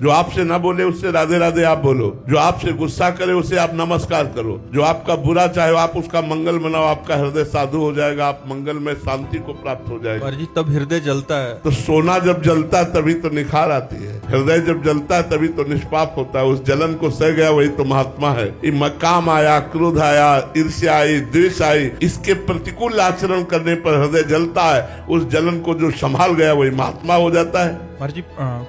जो आपसे ना बोले उससे राधे राधे आप बोलो, जो आपसे गुस्सा करे उसे आप नमस्कार करो, जो आपका बुरा चाहे आप उसका मंगल मनाओ, आपका हृदय साधु हो जाएगा, आप मंगल में शांति को प्राप्त हो जाएगा। जी तब हृदय जलता है। तो सोना जब जलता है तभी तो निखार आती है, हृदय जब जलता है तभी तो निष्पाप होता है। उस जलन को सह गया वही तो महात्मा है। काम आया, क्रोध आया, ईर्ष्या आई, द्वेष आई, इसके प्रतिकूल आचरण करने पर हृदय जलता है। उस जलन को जो संभाल गया वही महात्मा हो जाता है। जी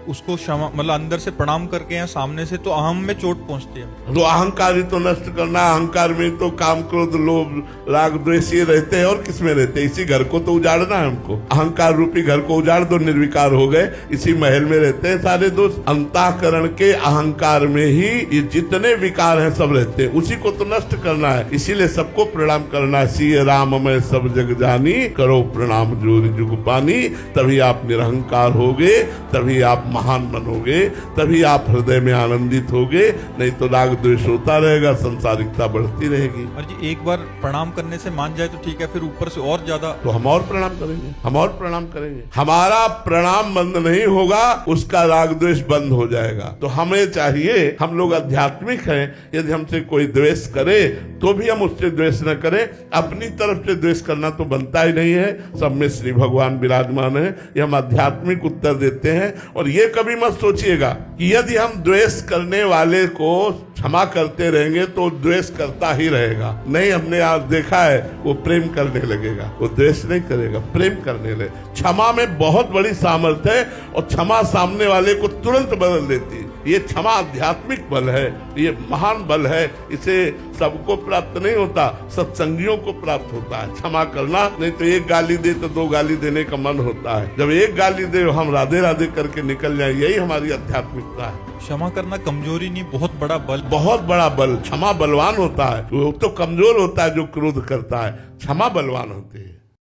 उसको क्षमा मतलब अंदर से प्रणाम करके या सामने से तो अहम में चोट पहुंचती है। तो अहंकार ही तो नष्ट करना, अहंकार में तो काम क्रोध लोभ राग द्वेष ये रहते हैं और किसमें रहते हैं? इसी घर को तो उजाड़ना है हमको। अहंकार रूपी घर को उजाड़ दो, निर्विकार हो गए, इसी महल में रहते हैं सारे दोस्त। अंतःकरण के अहंकार में ही ये जितने विकार हैं सब रहते हैं, उसी को तो नष्ट करना है। इसीलिए सबको प्रणाम करना है। सिय राम मैं सब जग जानी, करो प्रणाम जोर जुग पानी। तभी आप निरहंकार होगे, तभी आप महान बनोगे, तभी आप हृदय में आनंदित होगे। नहीं तो राग द्वेष होता रहेगा, संसारिकता बढ़ती रहेगी। और जी एक बार प्रणाम करने से मान जाए तो ठीक है, फिर ऊपर से और ज्यादा तो हम और प्रणाम करेंगे, हम और प्रणाम करेंगे। हमारा प्रणाम बंद नहीं होगा, उसका राग द्वेष बंद हो जाएगा। तो हमें चाहिए, हम लोग आध्यात्मिक हैं, यदि हमसे कोई द्वेष करे तो भी हम उससे द्वेष न करें। अपनी तरफ से द्वेष करना तो बनता ही नहीं है। सब में श्री भगवान विराजमान है, ये हम आध्यात्मिक उत्तर देते हैं। और ये कभी मत सोचिएगा कि यदि हम द्वेष करने वाले को क्षमा करते रहेंगे तो द्वेष करता ही रहेगा। नहीं, हमने आज देखा है वो प्रेम करने लगेगा, वो द्वेष नहीं करेगा, प्रेम करने लगे। क्षमा में बहुत बड़ी सामर्थ्य है और क्षमा सामने वाले को तुरंत बदल देती है। ये क्षमा आध्यात्मिक बल है, ये महान बल है। इसे सबको प्राप्त नहीं होता, सत्संगियों को प्राप्त होता है क्षमा करना। नहीं तो एक गाली दे तो दो गाली देने का मन होता है, जब एक गाली दे हम राधे राधे करके निकल जाए, यही हमारी आध्यात्मिकता है। क्षमा करना कमजोरी नहीं, बहुत बड़ा बल, बहुत बड़ा बल। क्षमा बलवान होता है, वो तो कमजोर होता है जो क्रोध करता है, क्षमा बलवान होती है।